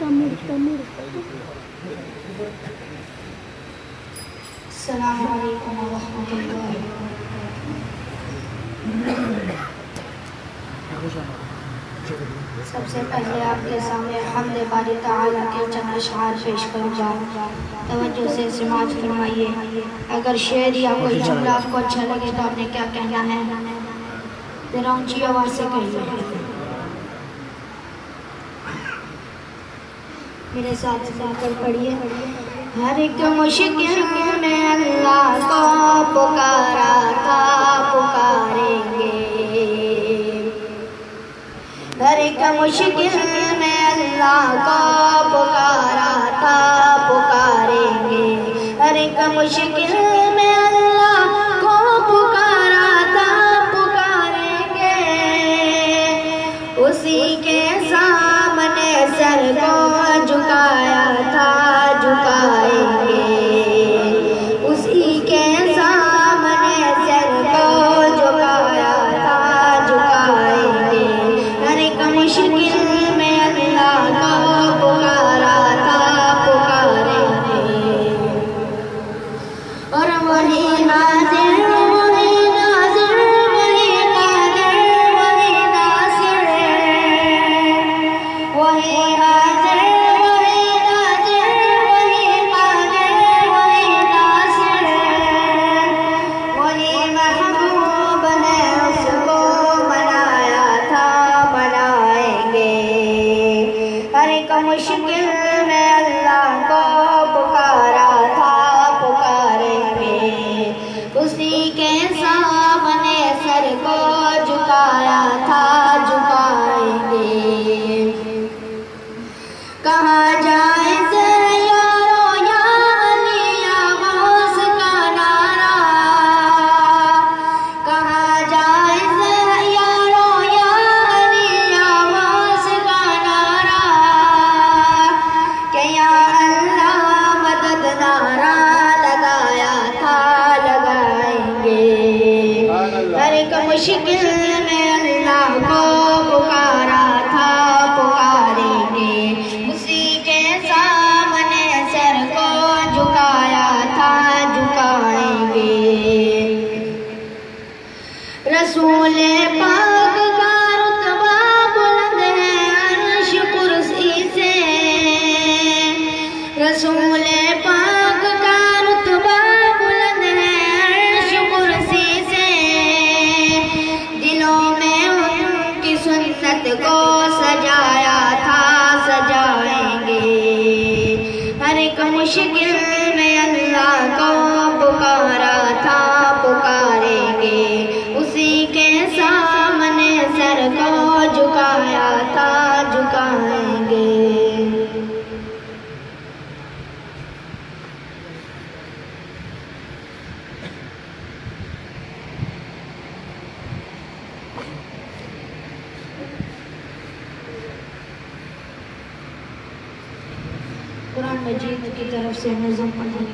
السلام علیکم ورحمۃ اللہ سب سے پہلے آپ کے سامنے حمد باری تعالیٰ کے چند اشعار پیش کروں گا، توجہ سے سماعت فرمائیے۔ اگر شعر یا کوئی جملہ آپ کو اچھا لگے تو آپ نے کیا کہنا ہے، ذرا اونچی آواز سے کہیے۔ میرے ساتھ مل کر پڑھیے۔ ہر ایک مشکل میں اللہ کو پکارا تھا، پکاریں گے۔ ہر ایک مشکل میں اللہ کو پکارا تھا، پکاریں گے۔ ہر ایک مشکل میں اللہ کو پکارا تھا، پکاریں گے۔ اسی کے سامنے سر کو جھکایا تھا، جھکائیں گے۔ اسی کے سامنے سر کو جھکایا تھا، جھکائیں گے۔ ہر ایک مشکل میں اللہ کو پکارا تھا، پکاریں گے۔ اور وہی ناظر، وہی ناظر، وہی قادر، وہی ناصر، وہی حاضر، وہی ناظر، وہی قادر، وہی ناصر، وہی محبوب ہے، اس کو بنایا تھا، بنائیں گے۔ ہر ایک مشکل میں اللہ کو پکارا تھا، پکاریں گے۔ اسی کے سامنے سر کو جھکایا تھا، جھکائیں گے۔ کہاں جائے سے یارو یا علی یا غوث کا نعرہ، کہاں جائے سے یارو یا علی یا غوث کا نعرہ، کہ یا اللہ مدد نعرہ لگایا تھا، لگائیں گے۔ ہر ایک مشکل میں اللہ کو پکارا تھا، پکاریں گے۔ اسی کے سامنے سر کو جھکایا تھا، جھکائیں گے۔ رسول پاک کا رتبہ بلند ہے عرش کرسی سے، رسول پاک کا رتبہ بلند ہے عرش کرسی سے۔ دلوں میں ان کی سنت کو سجایا تھا، سجائیں گے۔ ہر ایک مشکل میں اللہ کو پکارا تھا، پکاریں گے۔ اسی کے سامنے سر کو جھکایا تھا، جھکائیں گے۔ قرآن مجید کی طرف سے نظم پڑھیں۔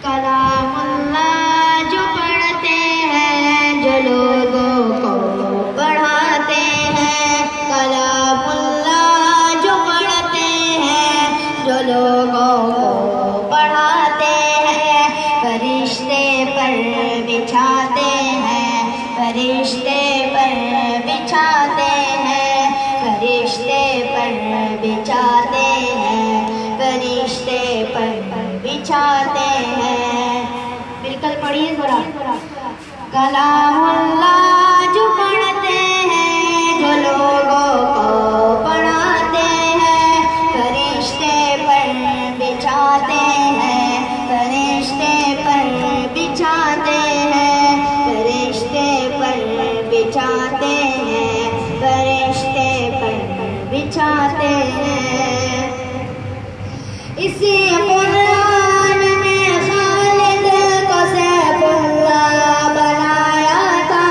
کلام اللہ جو پڑھتے ہیں، جو لوگوں کو پڑھاتے ہیں، کلام اللہ جو پڑھتے ہیں، جو لوگوں کو پڑھاتے ہیں، فرشتے پر بچھاتے ہیں، فرشتے پر بچھاتے ہیں، فرشتے پر بچھاتے ہیں، فرشتے پر بچھاتے ہیں۔ مل کر پڑھیے ذرا۔ کلام اللہ جو پڑھتے ہیں، جو لوگوں کو پڑھاتے ہیں، فرشتے پر بچھاتے ہیں، فرشتے پر بچھاتے ہیں، فرشتے پر بچھاتے ہیں، فرشتے پر بچھاتے ہیں۔ اسی قرآن میں خالد کو سیف اللہ بنایا تھا،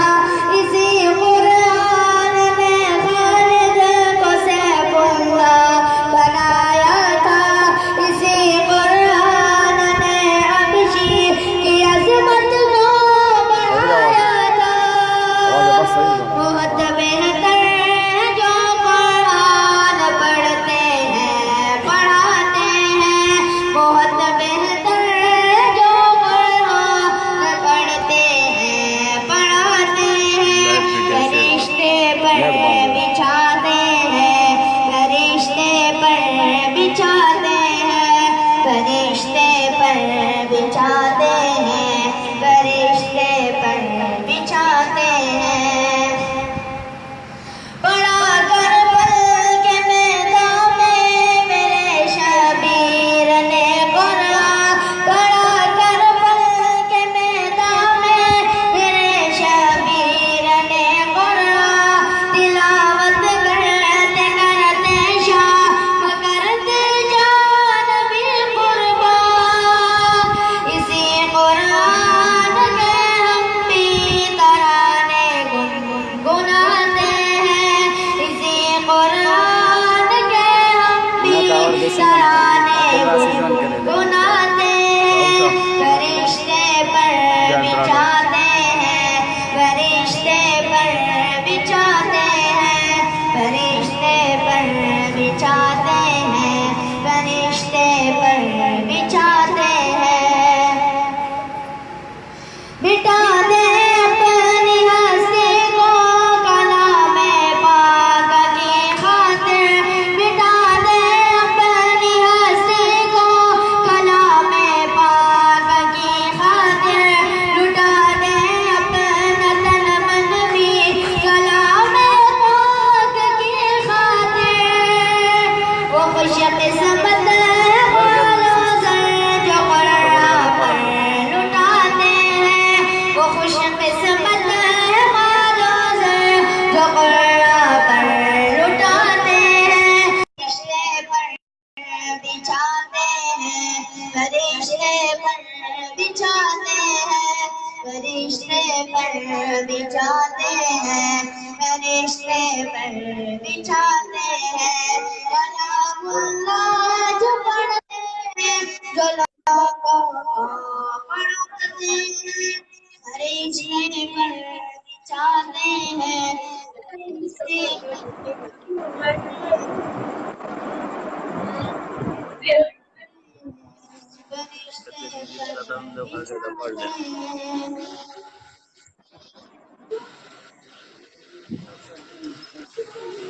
گنگناتے ہیں فرشتے پر بچھاتے ہیں فرشتے پر بچھاتے ہیں فرشتے پر بچھاتے ہیں فرشتے پر بچھاتے ہیں بٹا دے اپنی ہستی کو کلام پاک کی خاطر بٹا دے اپنی ہستی کو کلام پاک کی خاطر لٹا دے اپنا تن من بھی کلام پاک کی خاطر وہ خوش قسمت والو سر جو قرآن پر لٹاتے ہیں وہ خوش قسمت والو سر جو قرآن پر لٹاتے ہیں فرشتے پر بچھاتے ہیں فرشتے پر بچھاتے ہیں فرشتے پر بچھاتے ہیں فرشتے پر بچھاتے ہیں کلام اللہ جو پڑھتے ہیں جو لوگوں کو پڑھاتے ہیں فرشتے پر بچھاتے ہیں فرشتے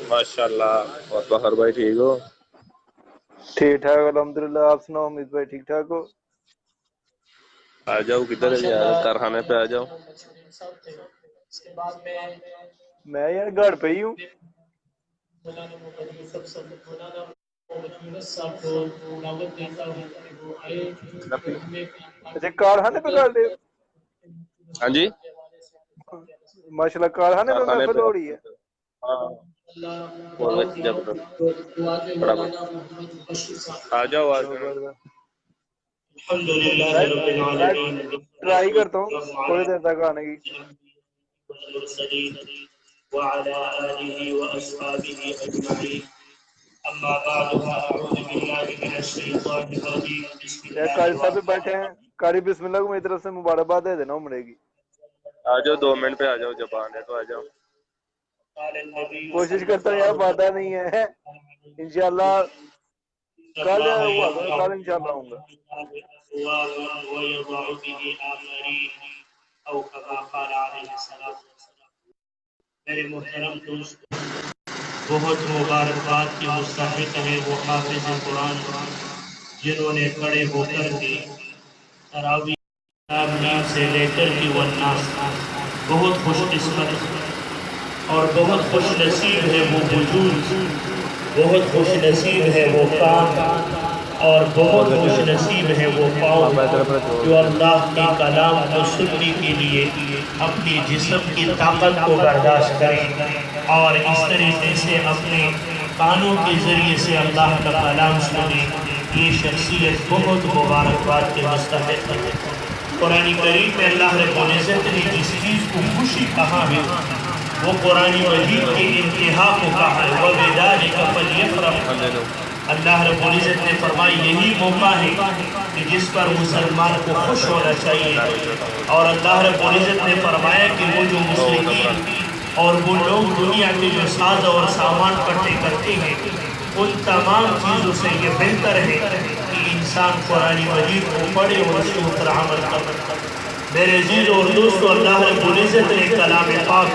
ماشاء اللہ. اور بہر بھائی ٹھیک ہو؟ ٹھیک ٹھاک الحمدللہ. آپ سناؤ امید بھائی ٹھیک ٹھاک ہو؟ آ جاؤ کدھر ہے یار کارخانے پہ آ جاؤ. میں یار گھر پہ ہی ہوں. اچھا کارخانے پہ کر رہے ہو؟ ہاں جی ماشاء اللہ کارخانے پہ کارخانے محفل پہ. ہو رہی ہے. ہاں آ جاؤ آ جاؤ. میں ٹرائی کرتا ہوں تھوڑی دیر تک آنے کی. وعلى آله وأصحابه أجمعين أما بعد فأعوذ بالله من الشيطان الرجيم بسم یار الله قاری صاحب بھی الرحمن بیٹھے ہیں. قاری بسم اللہ کو میری طرف سے مبارکباد دے دینا عمرے کی. آ جاؤ 2 منٹ پہ آ جاؤ جب آنے تو آ جاؤ. قال النبي کوشش صلى کرتا ہوں یار الله وعدہ نہیں ہے انشاءاللہ کل ہوا تو کل انشاءاللہ آؤں گا. ويضع به آخرين أو كما قال عليه الصلاة والسلام. میرے محترم دوست بہت مبارکباد کی مستحق ہے وہ حافظ قرآن جنہوں نے کھڑے ہو کر کے تراویح نیند سے لے کر کے والناس بہت خوش قسمت اور بہت خوش نصیب ہے وہ وجود بہت خوش نصیب ہے وہ کام اور بہت خوش نصیب ہے وہ پاؤں جو اللہ کے کلام کو سننے کے لیے اپنی جسم کی طاقت کو برداشت کریں اور اس طریقے سے اپنے کانوں کے ذریعے سے اللہ کا کلام سنیں. یہ شخصیت بہت مبارکباد کے مستحق ہے. قرآن کریم میں اللہ رب العزت نے جس چیز کو خوشی کہا ہے وہ قرآن مجید کے انتہا کو کہا ہے وَبِذَلِكَ فَلْيَفْرَحُوا. اللہ رب العزت نے فرمایا یہی موقع ہے کہ جس پر مسلمان کو خوش ہونا چاہیے. اور اللہ رب العزت نے فرمایا کہ وہ جو مشرکین اور وہ لوگ دنیا کے جو ساز اور سامان پٹے کرتے ہیں ان تمام چیزوں سے یہ بہتر ہے کہ انسان قرآن مجید کو پڑھے اور اس کے اوپر عمل کرے. میرے عزیز اور دوستو اللہ رب العزت نے کلام پاک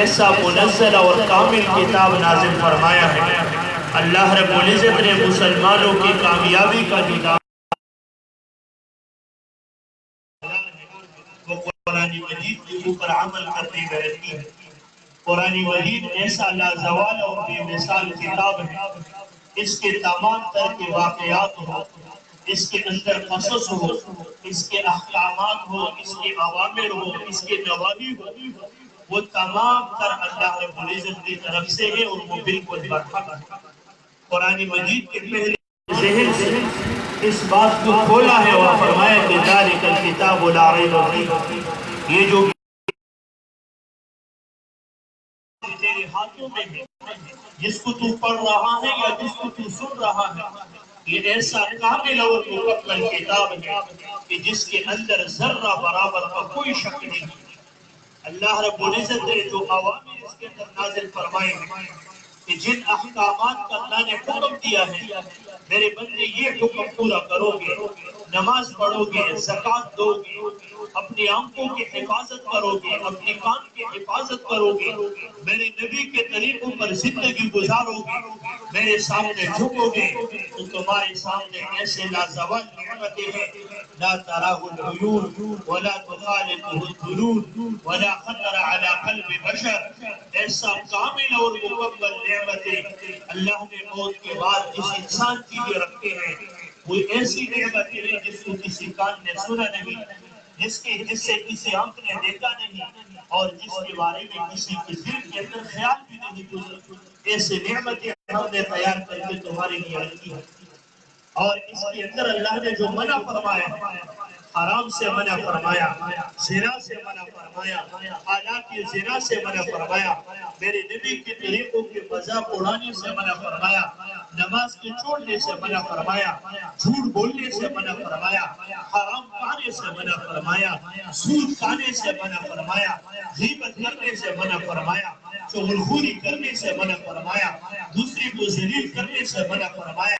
ایسا منزل اور کامل کتاب نازل فرمایا ہے. اللہ رب العزت نے مسلمانوں کی کامیابی کا جو دعویٰ وہ قرآن مجید کے اوپر عمل کرنے میں رہتی ہے. قرآن مجید ایسا لازوال اور بے مثال کتاب ہے. اس کے تمام تر کے واقعات ہو اس کے اندر قصص ہو اس کے احکامات ہو اس کے اوامر ہو اس کے نواہی ہو وہ تمام تر اللہ رب العزت کی طرف سے ہے اور وہ بالکل برحق ہے. قرآن مجید کے پہلے ذہن سے اس بات کو کھولا ہے اور فرمایا کہ ذالک الکتاب لا ریب فیہ. یہ جو تیرے ہاتھوں میں ہے جس کو تو پڑھ رہا ہے یا جس کو تو سن رہا ہے یہ ایسا کامل اور مکمل کتاب ہے کہ جس کے اندر ذرہ برابر کا کوئی شک نہیں. اللہ رب العزت نے جو اوامر اس کے اندر نازل فرمائے ہیں کہ جن احکامات کا اللہ نے حکم دیا ہے میرے بندے یہ حکم پورا کرو گے، نماز پڑھو گے، زکوٰۃ دو گے، اپنی آنکھوں کی حفاظت کرو گے، اپنی کان کی حفاظت کرو گے، میرے نبی کے طریقوں پر زندگی گزارو گے، میرے سامنے جھکو گے تو تمہارے سامنے ایسے لازوال نعمتیں ہیں لا تراہ العیون ولا تخالطہ الظنون ولا خطر علی قلب بشر. ایسا کامل اور مکمل نعمتیں اللہ نے موت کے بعد جس انسان کی لیے رکھے ہیں وہ ایسی نعمتیں ہیں جس کو کسی کان نے سنا نہیں، جس سے کسی آنکھ نے دیکھا نہیں، اور جس کے بارے میں کسی کے دل کے اندر خیال بھی نہیں گزرا. ایسے نعمتیں ہم نے تیار کر کے تمہارے لیے رکھی ہے. اور اس کے اندر اللہ نے جو منع فرمایا، حرام سے منع فرمایا، زنا سے منع فرمایا، حالات زنا سے منع فرمایا، میرے نبی کے طریقوں کے مذاق اڑانے سے منع فرمایا، نماز کے چھوڑنے سے منع فرمایا، جھوٹ بولنے سے منع فرمایا، حرام کھانے سے منع فرمایا، سود کھانے سے منع فرمایا، غیبت کرنے سے منع فرمایا، چغلخوری کرنے سے منع فرمایا، دوسری کو ذلیل کرنے سے منع فرمایا،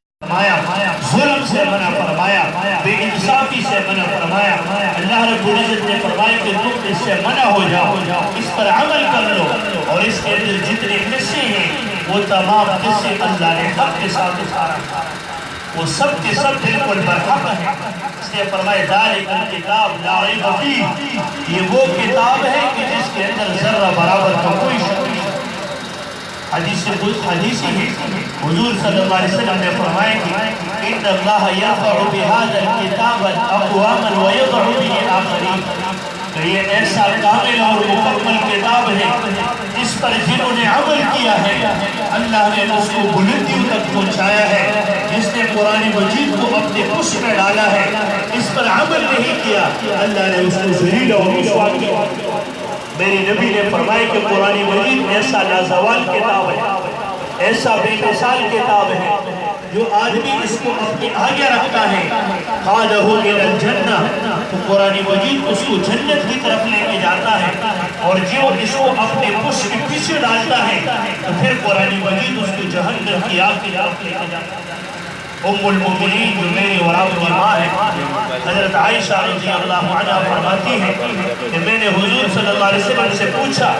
ظلم سے منع فرمایا، بے انصافی سے منع فرمایا. اللہ رب العزت نے فرمایا کہ تم اس سے منع ہو جاؤ، اس پر عمل کر لو، اور اس کے اندر جتنے قصے ہیں وہ تمام قصے اللہ نے حق کے ساتھ اتارا، وہ سب کے سب بالکل برحق ہیں. اس نے فرمایا ذالک الکتاب لا ریب فیہ، یہ وہ کتاب ہے کہ جس کے اندر ذرہ برابر کا کوئی شک نہیں. حدیثی ہے حضور صلی اللہ علیہ وسلم نے فرمایا کہ ان اللہ یرفع بهذا الکتاب اقواما ویضع به آخرین، کہ یہ ایسا کامل اور مکمل کتاب ہے جس پر جنہوں نے عمل کیا ہے اللہ نے اس کو بلندیوں تک پہنچایا ہے. جس نے قرآن مجید کو اپنے پشت میں ڈالا ہے، اس پر عمل نہیں کیا، اللہ نے اس کو ذلیل اور رسوا کیا. میرے نبی نے فرمایا کہ قرآن مجید ایسا لازوال کتاب ہے، ایسا بے مثال کتاب ہے جو آدمی اس کو اپنے آگے رکھتا ہے قادہ الی الجنہ، تو قرآن مجید اس کو جنت کی طرف لے کے جاتا ہے، اور جو اس کو اپنے پشت کے پیچھے ڈالتا ہے تو پھر قرآن مجید اس کو جہنم کی آگ کی طرف لے کے جاتا ہے. ام المؤمنین جو میری اور آپ کی ماں ہے حضرت عائشہ رضی اللہ عنہ فرماتی ہے کہ میں نے حضور صلی اللہ علیہ وسلم سے پوچھا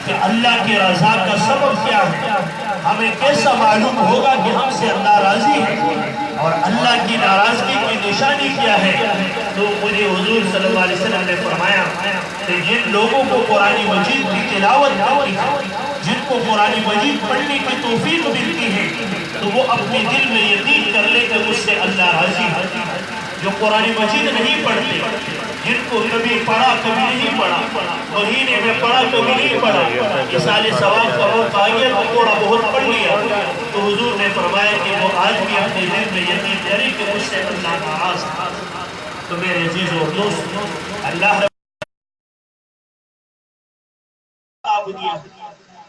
کہ اللہ کی رضا کا سبب کیا ہے، ہمیں کیسا معلوم ہوگا کہ ہم سے اللہ راضی ہے اور اللہ کی ناراضگی کی نشانی کیا ہے. تو مجھے حضور صلی اللہ علیہ وسلم نے فرمایا کہ جن لوگوں کو قرآن مجید کی تلاوت ہوتی ہے، جن کو قرآن مجید پڑھنے کی توفیق ملتی ہے، تو وہ اپنے دل میں یقین کر لے کہ مجھ سے اللہ راضی ہے. جو قرآن مجید نہیں پڑھتے، جن کو کبھی پڑھا کبھی نہیں پڑھا، مہینے میں پڑھا کبھی نہیں پڑھا، اِسال ثواب کا موقع آیا تو تھوڑا بہت پڑھ لیا، تو حضور نے فرمایا کہ وہ آدمی اپنے دل میں یقین کرے کہ مجھ سے اللہ ناراض ہے. تو میرے عزیز اور دوست، اللہ دیا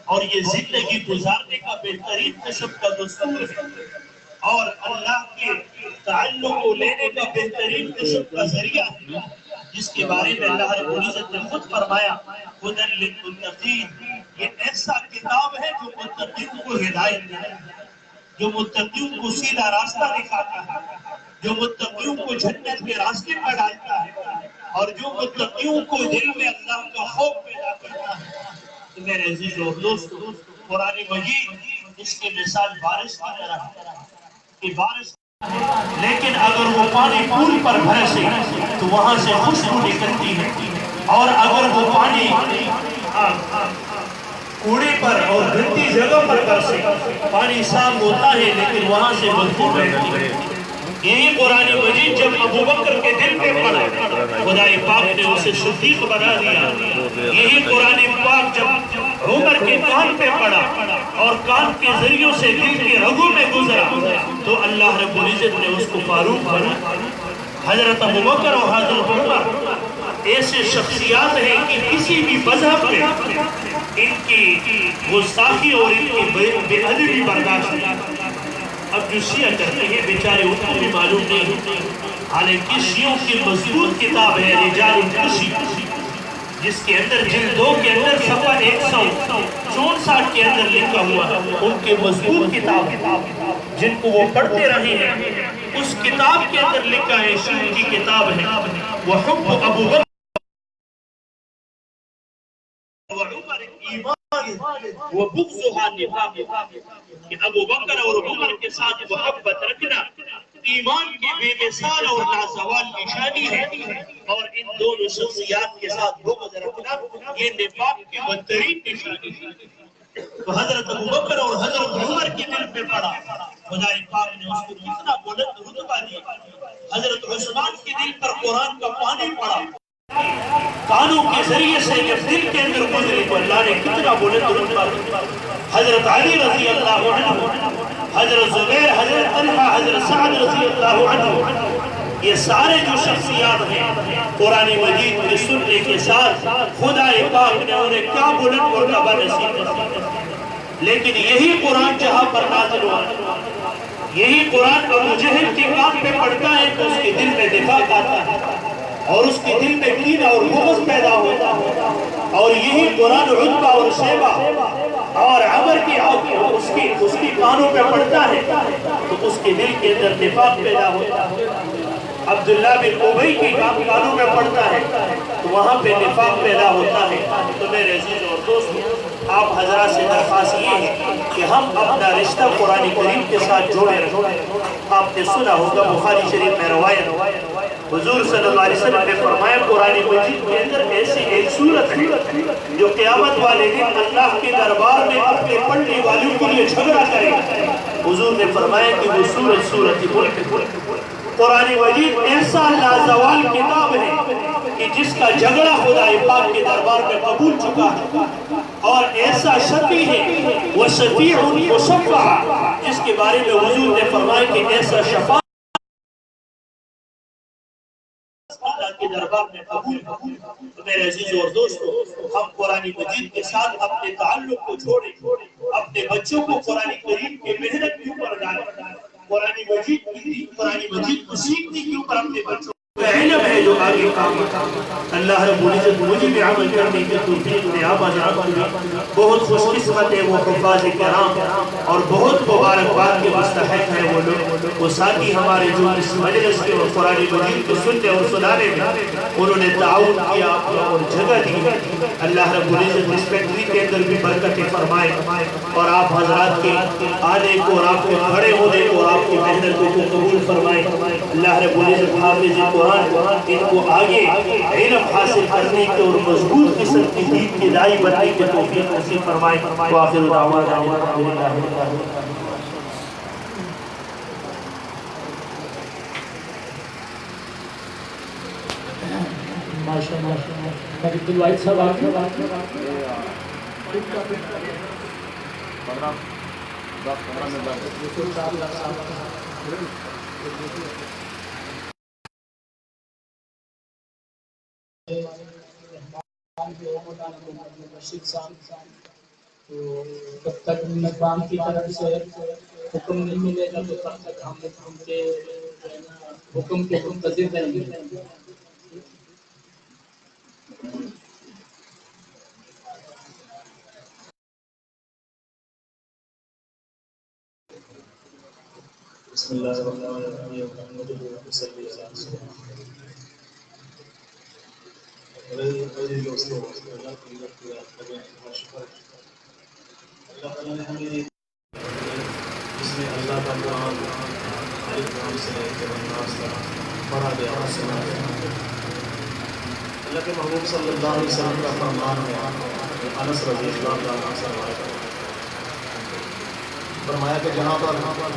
اور یہ زندگی گزارنے کا بہترین قسم کا دستور ہے، اور اللہ کے تعلق کو لینے کا بہترین قسم کا ذریعہ ہے، جس کے بارے میں اللہ رب العزت نے خود فرمایا ھدی للمتقین. یہ ایسا کتاب ہے جو متقین کو ہدایت دیتا ہے، جو متقین کو سیدھا راستہ دکھاتا ہے، جو متقین کو جنت کے راستے پر ڈالتا ہے، اور جو متقین کو دل میں اللہ کا خوف پیدا کرتا ہے. میرے عزیز اور دوست، قرآن مجید اس کی مثال بارش کی طرح ہے کہ بارش، لیکن اگر وہ پانی پول پر برسے تو وہاں سے خوشبو نکلتی ہے، اور اگر وہ پانی کوڑے پر اور گندی جگہ پر برسے پانی صاف ہوتا ہے لیکن وہاں سے بدبو رہتی ہے. یہی قرآن مجید جب ابو بکر کے دل پہ پڑا خدا پاک نے اسے صدیق بنا دیا. یہی قرآن پاک جب عمر کے کان پہ پڑا اور کان کے ذریعوں سے دل کے رگوں میں گزرا تو اللہ رب العزت نے اس کو فاروق بنا. حضرت ابو بکر اور حضرت عمر ایسے شخصیات ہیں کہ کسی بھی مذہب میں ان کی گستاخی اور ان کی بے ادبی برداشت نہیں. اب جو شیعہ کہتے ہیں بیچارے ان کو بھی معلوم نہیں، حالانکہ شیعوں کی مضبوط کتاب ہے رجال الکشی، جس کے اندر جلد 2 کے اندر صفحہ 164 کے اندر لکھا ہوا ہے، ان کے مضبوط کتاب جن کو وہ پڑھتے رہے ہیں، اس کتاب کے اندر لکھا ہے، شیعوں کی کتاب ہے وحب ابو بکر وعمر ایمان وبغضها نفاق، کہ ابو بکر اور عمر کے ساتھ محبت رکھنا ایمان کی بے مثال اور لازوال نشانی ہے، اور ان دونوں شخصیات کے ساتھ بغض رکھنا یہ نفاق کی بدترین نشانی ہے۔ تو حضرت ابو بکر اور حضرت عمر کے دل پہ پڑا، خدا پاک نے اس کو کتنا بلند رتبہ دیا۔ حضرت عثمان کے دل پر قرآن کا پانی پڑا، کانوں کے ذریعے سے جب دل کے اندر گزری تو اللہ نے کتنا بلند رتبہ دیا۔ حضرت علی رضی اللہ عنہ، حضرت زبیر، حضرت طلحہ، حضرت سعد رضی اللہ عنہ، یہ سارے جو شخصیات ہیں قرآن مجید کے سننے کے ساتھ خدا پاک نے انہیں کیا بلند مرتبہ نصیب کیا۔ لیکن یہی قرآن جہاں پر نازل ہوا، یہی قرآن ابو جہل کے کان پہ پڑھتا ہے تو اس کے دل میں نفاق آتا ہے اور اس کے دل میں کینہ اور بغض پیدا ہوتا ہے، اور یہی قرآن عتبہ اور شیبہ اور عمر کی اس کی کانوں پہ پڑھتا ہے تو اس کے دل کے اندر نفاق پیدا ہوتا ہے۔ عبداللہ بن ابی کی کانوں پہ پڑھتا ہے تو وہاں پہ نفاق پیدا ہوتا ہے۔ تو میرے عزیز اور دوستو، آپ حضرات سے درخواست یہ ہے کہ ہم اپنا رشتہ قرآن کریم کے ساتھ جوڑے رکھیں۔ آپ نے سنا ہوگا بخاری شریف میں روایت، حضور صلی اللہ علیہ وسلم نے فرمایا قرآن مجید کے اندر ایسی ایک سورت ہے جو قیامت والے دن اللہ کے دربار میں اپنے پڑھنے والوں کے لیے جھگڑا کرے گا۔ حضور نے فرمایا کہ وہ سورت ملک، قرآن مجید ایسا لازوال کتاب ہے کہ جس کا جھگڑا خدا پاک کے دربار میں قبول چکا ہے، اور ایسا شفیع ہے وہ شفیع مشفع، جس کے بارے میں حضور نے فرمایا کہ ایسا شفاعت اللہ کے دربار میں قبول ہے۔ تو میرے عزیز اور دوستو، ہم قرآن مجید کے ساتھ اپنے تعلق کو چھوڑیں، اپنے بچوں کو قرآن کریم کی محنت کے اوپر ڈالیں، قرآن مجید کو سیکھنے کے اوپر اپنے بچوں علم ہے جو آگے کام اللہ رب العزت مجھے بھی عمل کرنے کی توفیق دے۔ آپ حضرات بہت خوش قسمت ہے وہ حفاظ کرام، اور بہت مبارکباد کے مستحق ہیں وہ لوگ، وہ ساتھی ہمارے جو اس مجلس کے اور قرآن مجید کو سننے اور سنانے میں انہوں نے تعاون کیا اور جگہ دی۔ اللہ رب العزت اس فیکٹری کے اندر بھی برکت فرمائے، اور آپ حضرات کے آنے کو اور آپ کے کھڑے ہونے کو اور آپ کی محنتوں کو قبول فرمائے۔ اللہ رب العزت حافظ قرآن ان کو آگے علم حاصل کرنے کے اور مضبوط قسم کی دین کی دائی بننے کے توفیق نصیب فرمائے۔ وآخر دعوانا الحمدللہ رب العالمین۔ ماشاءاللہ عبد الواحد صاحب آپ کی بات تو جب تک نظام کی طرف سے حکم نہیں ملے گا تو تب تک ہم کے حکم کے منتظر رہیں گے۔ بسم اللہ الرحمن الرحیم محمد صلی اللہ علیہ وسلم۔ میرے دوستو، اللہ کی مدد کی آپ کریں، بہت شکر۔ اللہ تعالیٰ نے ہمیں جس میں اللہ کا قرآن الف لام سے لے کے والناس تک پڑھا گیا اور سنا گیا۔ اللہ کے محبوب صلی اللہ علیہ وسلم کا فرمان ہے، انس رضی اللہ عنہ سے روایت ہے، فرمایا کہ جہاں پر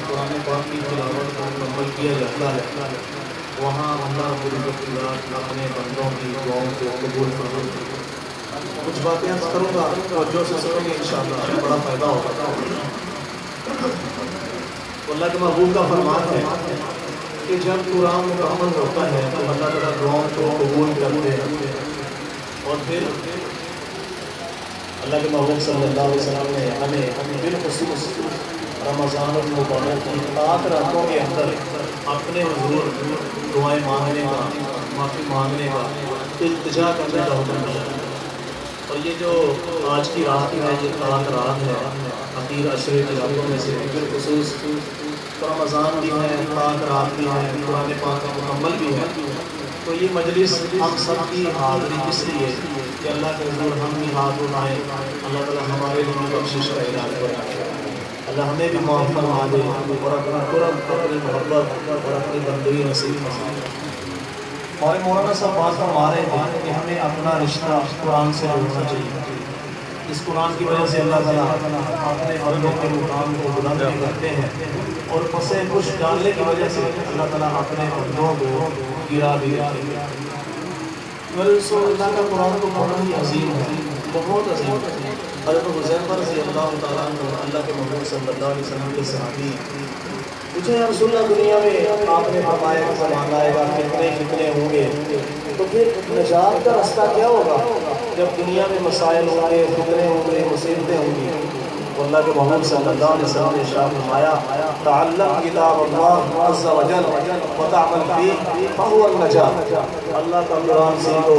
قرآن پاک کی تلاوت کو مکمل کیا جاتا ہے وہاں اللہ رب العزت اپنے بندوں کی دعاؤں کو قبول فرماتا ہے۔ کچھ باتیں عرض کروں گا اور جو سے سنیں گے انشاءاللہ بڑا فائدہ ہوگا۔ اللہ کے محبوب کا فرمان ہے کہ جب قرآن مکمل ہوتا ہے تو اللہ تعالیٰ دعاؤں کو قبول کرتے ہیں، اور پھر اللہ کے محبوب صلی اللہ علیہ وسلم نے ہمیں بالخصوص رمضان المبارک کی 7 راتوں کے اندر اپنے حضور دعائیں مانگنے کا، معافی مانگنے کا، التجا کرنے کا حکم دیا۔ اور یہ جو آج کی رات ہے، یہ 7 رات ہے اخیر عشرے کی راتوں میں سے، بالخصوص رمضان بھی ہے، 7 رات بھی ہے، قرآن پاک کا مکمل بھی ہے۔ تو یہ مجلس ہم سب کی حاضری اس لیے کہ اللہ کے حضور ہم بھی ہاتھ اٹھائیں، اللہ تعالیٰ ہمارے لیے بخشش کا اعلان کرے، اللہ ہمیں بھی معاف فرما دے اور اپنا قرب، اپنی محبت اور اپنی بندگی نصیب فرمائے۔ ہمارے مولانا صاحب بات فرما رہے تھے کہ ہمیں اپنا رشتہ قرآن سے جوڑنا چاہیے۔ اس قرآن کی وجہ سے اللہ تعالیٰ اپنے بندوں کے مقام کو بلند بھی کرتے ہیں، اور پسے کچھ ڈالنے کی وجہ سے اللہ تعالیٰ اپنے بندوں کو گرا بھی دیتے ہیں۔ اللہ کا قرآن تو بہت ہی عظیم ہے، بہت عظیم ہے۔ حضرت حذیفہ رضی اللہ تعالیٰ عنہ، اللہ کے محبوب صلی اللہ علیہ وسلم کے صحابی، پوچھے یا رسول اللہ دنیا میں آپ نے فرمایا کہ زمانہ آئے گا، کتنے ہوں گے، تو پھر نجات کا راستہ کیا ہوگا جب دنیا میں مسائل ہوں گے، فتنے ہوں گے، مصیبتیں ہوں گی؟ تو اللہ کے محبوب صلی اللہ علیہ وسلم نے ارشاد فرمایا تعلم کتاب اللہ عز وجل وتعمل فیہ فہو النجات۔ اللہ کا قرآن سیکھو،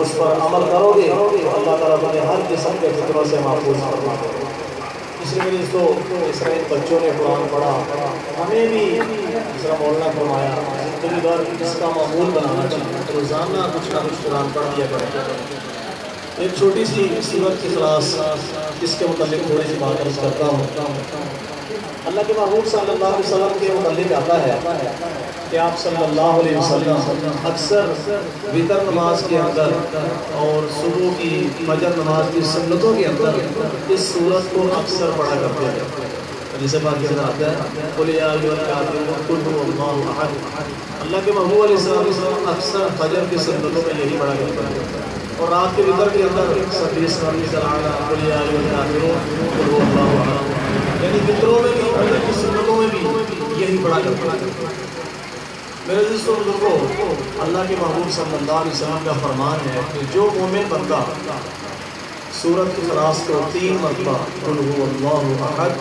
اس پر عمل کرو گے تو اللہ تعالیٰ تمہیں ہر قسم کے فتنوں سے محفوظ فرما دے گا۔ اس لیے اس طرح بچوں نے قرآن پڑھا، ہمیں بھی جس طرح مولانا فرمایا زندگی بھر اس کا معمول بنانا چاہیے، روزانہ کچھ نہ کچھ قرآن پڑھ دیا کریں۔ ایک چھوٹی سی سورت کی خلاص اس کے متعلق تھوڑی سی بات عرض کرتا ہوں۔ اللہ کے محبوب صلی اللہ علیہ وسلم کے متعلق آتا ہے کہ آپ صلی اللہ علیہ وسلم اکثر وتر نماز کے اندر اور صبح کی فجر نماز کی سنتوں کے اندر اس سورت کو اکثر پڑھا کرتے ہیں، جسے بات کے اندر آتا ہے قل یا ایھا الکافرون قل ھو اللہ احد۔ اللہ کے محبوب علیہ السلام اکثر فجر کی سنتوں میں یہی پڑھا کرتے ہیں، اور رات کے وتر کے اندر سبح اسم ربک الاعلی قل یا ایھا الکافرون قل ھو اللہ احد، یعنی وتروں میں بھی فجر کی سنتوں میں بھی یہی پڑھا کرتے ہیں۔ میرے دوستوں بزرگوں، اللہ کے محبوب صلی اللہ علیہ وسلم کا فرمان ہے کہ جو مومن بندہ سورت اخلاص کو 3 مرتبہ قل ھو اللہ احد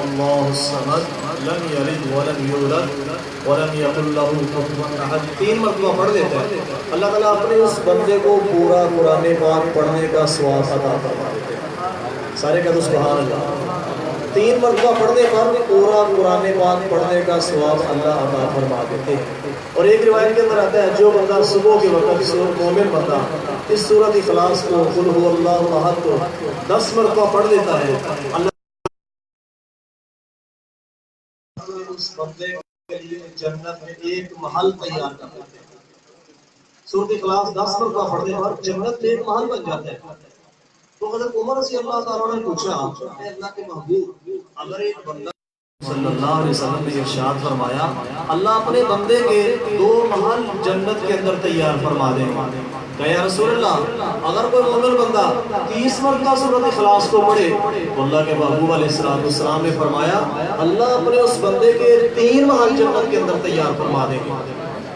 اللہ الصمد لم یلد ولم یولد ولم یکن لہ کفوا احد 3 مرتبہ پڑھ دیتا ہے، اللہ تعالیٰ اپنے اس بندے کو پورا قرآن پاک پڑھنے کا ثواب عطا فرما دیتے ہیں۔ سارے کہتے ہیں سبحان اللہ۔ 3 مرتبہ پڑھنے پر پورا قرآن پاک پڑھنے کا ثواب اللہ عطا فرما دیتے ہیں۔ اور ایک روایت کے اندر آتا ہے جو بندہ صبح کے وقت مومن بندہ اس سورۃ اخلاص کو قل ھو اللہ احد کو 10 مرتبہ پڑھ لیتا ہے، اللہ اس بندے کے لیے جنت میں ایک محل تیار کر دیتے ہیں۔ سورۃ اخلاص 10 مرتبہ پڑھنے پر جنت میں ایک محل بن جاتا ہے۔ تو حضرت عمر رضی اللہ تعالیٰ نے پوچھا اے اللہ کے محبوب، اگر ایک بندہ صلی اللہ علیہ وسلم نے ارشاد فرمایا اللہ اپنے بندے کے 2 محل جنت کے اندر تیار فرما دیں گے، کہ یا رسول اللہ اگر کوئی مومن بندہ 30 مرتبہ سورۃ اخلاص کو پڑھے تو اللہ کے محبوب علیہ السلام نے فرمایا اللہ اپنے اس بندے کے 3 محل جنت کے اندر تیار فرما دیں گے۔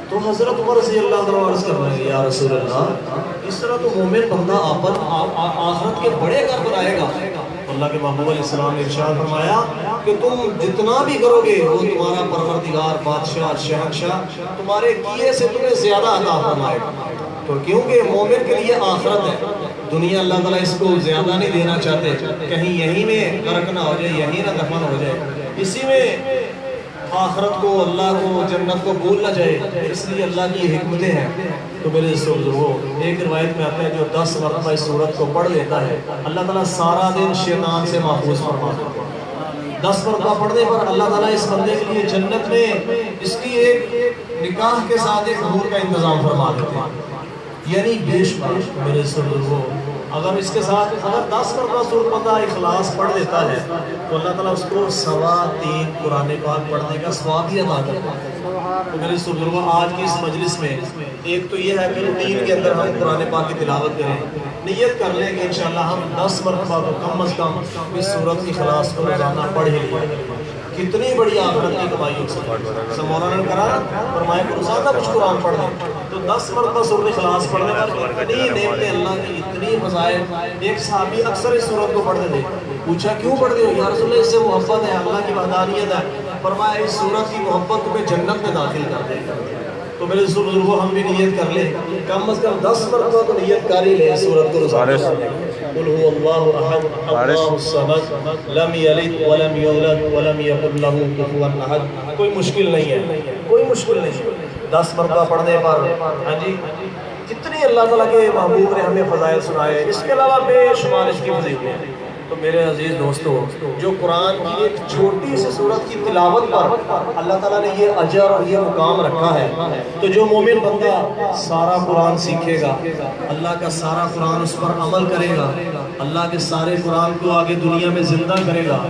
تو حضرت عمر رضی اللہ عنہ عرض کر رہے ہیں یا رسول اللہ اس طرح تو مومن بندہ آخرت کے بڑے گھر بنائے گا۔ اللہ کے محبوب علیہ السلام نے ارشاد فرمایا کہ تم جتنا بھی کرو گے وہ تمہارا پروردگار بادشاہ شہنشاہ تمہارے کیے سے تمہیں زیادہ عطا فرمائے گا۔ تو کیونکہ مومن کے لیے آخرت ہے، دنیا اللہ تعالیٰ اس کو زیادہ نہیں دینا چاہتے، کہیں یہیں میں غرق نہ ہو جائے، یہیں نہ دفن ہو جائے، اسی میں آخرت کو اللہ کو جنت کو بھول نہ جائے، اس لیے اللہ کی حکمتیں ہیں۔ تو میرے بزرگوں ایک روایت میں آتا ہے جو 10 مرتبہ اس سورت کو پڑھ لیتا ہے اللہ تعالیٰ سارا دن شیطان سے محفوظ فرما دیتا ہے۔ 10 مرتبہ پڑھنے پر اللہ تعالیٰ اس بندے کے لیے جنت میں اس کی ایک نکاح کے ساتھ ایک حور کا انتظام فرما دیتے ہیں، یعنی بے شمار۔ میرے بزرگوں اگر اس کے ساتھ اگر 10 مرتبہ سورۃ بندہ اخلاص پڑھ لیتا ہے تو اللہ تعالیٰ اس کو 3.25 قرآن پاک پڑھنے کا ثواب ہی عطا کرتا ہے۔ تو میرے بزرگوں آج کی اس مجلس میں ایک تو یہ ہے کہ روٹین کے اندر ہم قرآن پاک کی تلاوت کریں، نیت کر لیں کہ انشاءاللہ ہم 10 مرتبہ کو کم از کم اس سورۃ اخلاص کو روزانہ پڑھ ہی لیں۔ کتنی بڑی آخرت کی کمائی ہو سکتی ہے۔ مولانا نے کہا فرمایا کہ روزانہ کچھ قرآن پڑھ لیں تو تو 10 مرتبہ سورۃ اخلاص پڑھنے پر اتنی نعمتیں اللہ کی، اتنی فضائل. ایک صحابی اکثر اس سورت کو پڑھتے تھے. پوچھا کیوں پڑھتے ہو یا رسول اللہ؟ اس سے محبت ہے، اللہ کی وحدانیت ہے. فرمایا اس سورت کی محبت تمہیں جنت میں داخل کر دے گا. تو میرے بزرگوں ہم بھی نیت کر لیں، کم از کم 10 مرتبہ تو نیت کر ہی لیں اس سورت کو روزانہ. قل هو اللہ احد اللہ الصمد لم یلد ولم یولد ولم یکن له کفوا احد. کوئی مشکل نہیں ہے، کوئی مشکل نہیں ہے. 10 مرتبہ پڑھنے پر ہاں جی جتنی اللہ تعالیٰ کے محبوب نے ہمیں فضائل سنائے، اس کے علاوہ بے شمار اس کی فضیلتیں ہیں. تو میرے عزیز دوستو، جو قرآن کی ایک چھوٹی سی سورت کی تلاوت پر اللہ تعالیٰ نے یہ اجر اور یہ مقام رکھا ہے، تو جو مومن بندہ سارا قرآن سیکھے گا، اللہ کا سارا قرآن اس پر عمل کرے گا، اللہ کے سارے قرآن کو آگے دنیا میں زندہ کرے گا،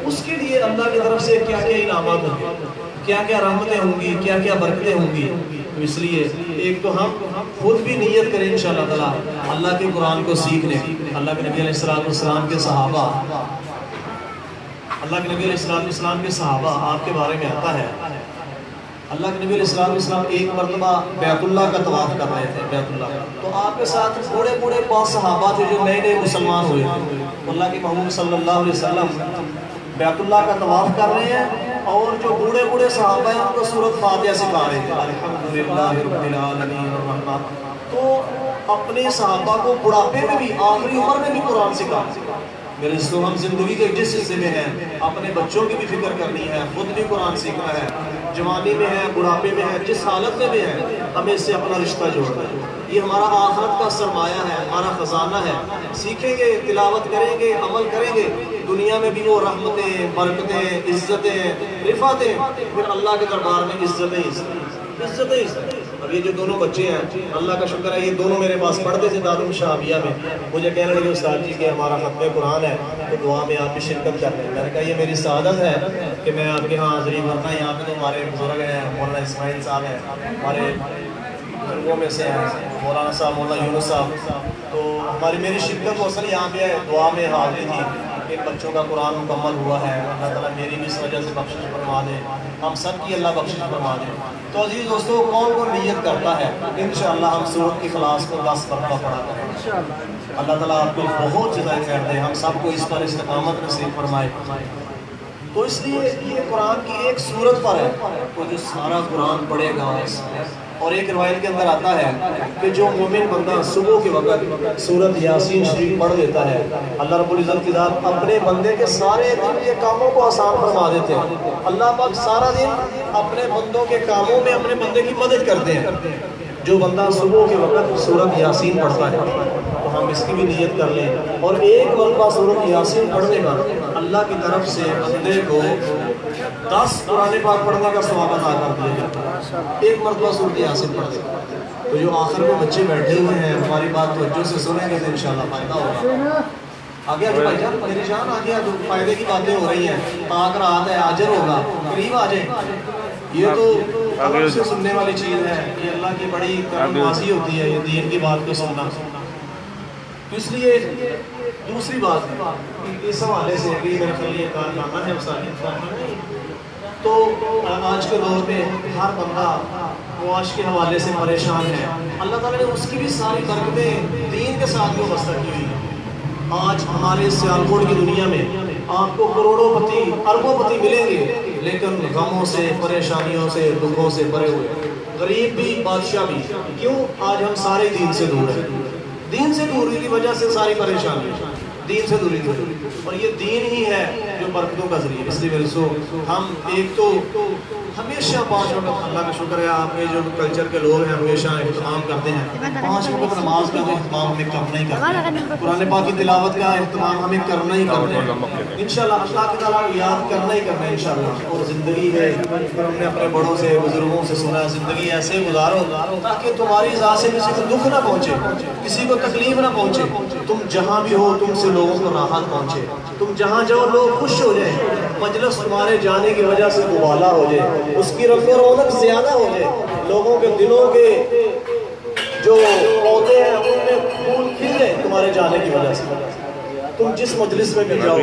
اس کے لیے اللہ کی طرف سے کیا کیا انعامات ہوں گے، کیا کیا رحمتیں ہوں گی، کیا کیا برکتیں ہوں گی. تو اس لیے ایک تو ہم خود بھی نیت کریں انشاءاللہ تعالیٰ اللہ کے قرآن کو سیکھنے. اللہ کے نبی علیہ السلام کے صحابہ، اللہ کے نبی علیہ السلام کے صحابہ آپ کے بارے میں آتا ہے. اللہ کے نبی علیہ السلام ایک مرتبہ بیت اللہ کا طواف کر رہے تھے. بیت اللہ کا تو آپ کے ساتھ بوڑھے بوڑھے 5 صحابہ تھے جو نئے نئے مسلمان ہوئے تھے. اللہ کے محبوب صلی اللہ علیہ وسلم بیت اللہ کا طواف کر رہے ہیں اور جو بوڑھے بوڑھے صحابہ ہیں ان کو سورۃ فاتحہ سکھا رہے تھے. الحمدللہ رب العالمین الرحمن. تو اپنے صحابہ کو بڑھاپے میں بھی، آخری عمر میں بھی قرآن سکھا. میرے دوستو، ہم زندگی کے جس حصے میں ہیں اپنے بچوں کی بھی فکر کرنی ہے، خود بھی قرآن سیکھنا ہے. جوانی میں ہے، بڑھاپے میں ہے، جس حالت میں بھی ہے ہمیں اس سے اپنا رشتہ جوڑنا ہے. یہ ہمارا آخرت کا سرمایہ ہے، ہمارا خزانہ ہے. سیکھیں گے، تلاوت کریں گے، عمل کریں گے، دنیا میں بھی وہ رحمتیں، برکتیں، عزتیں، رفعتیں، پھر اللہ کے دربار میں عزتیں. اب یہ جو دونوں بچے ہیں اللہ کا شکر ہے، یہ دونوں میرے پاس پڑھتے تھے دارالشعبیہ میں. مجھے کہنے لگے استاد جی کہ ہمارا ختم قرآن ہے تو دعا میں آپ کی شرکت کر لیں. میں نے کہا یہ میری سعادت ہے کہ میں آپ کے ہاں حاضری بھرنا. یہاں پہ تو ہمارے بزرگ ہیں، مولانا اسماعیل صاحب ہیں، ہمارے بزرگوں میں سے ہیں مولانا صاحب، مولانا یونس صاحب. تو میری شرکت اصل یہاں پہ دعا میں حاضری تھی. ان بچوں کا قرآن مکمل ہوا ہے. اللہ تعالیٰ میری بھی اس وجہ سے بخشش فرما دے، ہم سب کی اللہ بخشش فرما دے. تو عزیز دوستو، کون کون نیت کرتا ہے انشاءاللہ ہم سورۃ اخلاص کو 10 مرتبہ پڑھا کریں. اللہ تعالیٰ آپ کو بہت جزائے خیر دے، ہم سب کو اس پر استقامت نصیب فرمائے. تو اس لیے یہ قرآن کی ایک سورت پر ہے، تو جو سارا قرآن پڑھے گا. اور ایک روایت کے اندر آتا ہے کہ جو مومن بندہ صبح کے وقت سورۃ یاسین شریف پڑھ لیتا ہے، اللہ رب العزت کی ذات اپنے بندے کے سارے دن کے کاموں کو آسان فرما دیتے ہیں. اللہ پاک سارا دن اپنے بندوں کے کاموں میں اپنے بندے کی مدد کرتے ہیں. جو بندہ صبح کے وقت سورۃ یاسین پڑھتا ہے تو ہم اس کی بھی نیت کر لیں. اور ایک مرتبہ سورۃ یاسین پڑھنے کا اللہ کی طرف سے بندے کو 10 قرآن پاک پڑھنے کا ثواب عطا کر دیا جاتا ہے. ایک مرتبہ سورۃ یاسین پڑھ دے. تو جو آخر میں بچے بیٹھے ہوئے ہیں ہماری بات توجہ سے سنیں گے تو انشاءاللہ فائدہ ہوگا. آگے بھائی جان، میری جان آگے فائدے کی باتیں ہو رہی ہیں. پاک رات ہے، آجر ہوگا، قریب آ جائیں. یہ تو قلب سے سننے والی چیز ہے، یہ اللہ کی بڑی کرم نوازی ہوتی ہے یہ دین کی بات کو سننا. اس لیے دوسری بات اس حوالے سے بھی میرے خیال یہ کارنامہ ہے تو آج کے دور میں ہر بندہ معاش کے حوالے سے پریشان ہے. اللہ تعالیٰ نے اس کی بھی ساری برکتیں دین کے ساتھ وابستہ کی ہوئی ہیں. آج ہمارے سیالکوٹ کی دنیا میں آپ کو کروڑوں پتی، اربوں پتی ملیں گے لیکن غموں سے، پریشانیوں سے، دکھوں سے بھرے ہوئے. غریب بھی، بادشاہ بھی. کیوں؟ آج ہم سارے دین سے دور ہیں. دین سے دوری کی وجہ سے ساری پریشانی، دین سے دوری کی. اور یہ دین ہی ہے جو برکتوں کا ذریعہ. اس لیے سو ہم ایک تو ہمیشہ 5 وقت، اللہ کا شکر ہے آپ کے جو کلچر کے لوگ ہیں ہمیشہ اہتمام کرتے ہیں. 5 وقت نماز کا تو اہتمام ہمیں کرنا ہی کرنا ہے. قرآن پاک کی تلاوت کا اہتمام ہمیں کرنا ہی کرنا ہے. انشاءاللہ اللہ کی تعالیٰ یاد کرنا ہی کرنا ہے انشاءاللہ. اور زندگی ہے ہم نے اپنے بڑوں سے، بزرگوں سے سنا، زندگی ایسے گزارو تاکہ تمہاری ذات سے کسی کو دکھ نہ پہنچے، کسی کو تکلیف نہ پہنچے. تم جہاں بھی ہو تم سے لوگوں کو راحت پہنچے. تم جہاں جاؤ لوگ خوش ہو جائیں، مجلس تمہارے جانے کی وجہ سے مبالا ہو جائے، اس کی رفع و رونق زیادہ ہو جائے. لوگوں کے دلوں کے جو پودے ہیں ان میں پھول کھل جائے تمہارے جانے کی وجہ سے. تم جس مجلس میں بھی جاؤ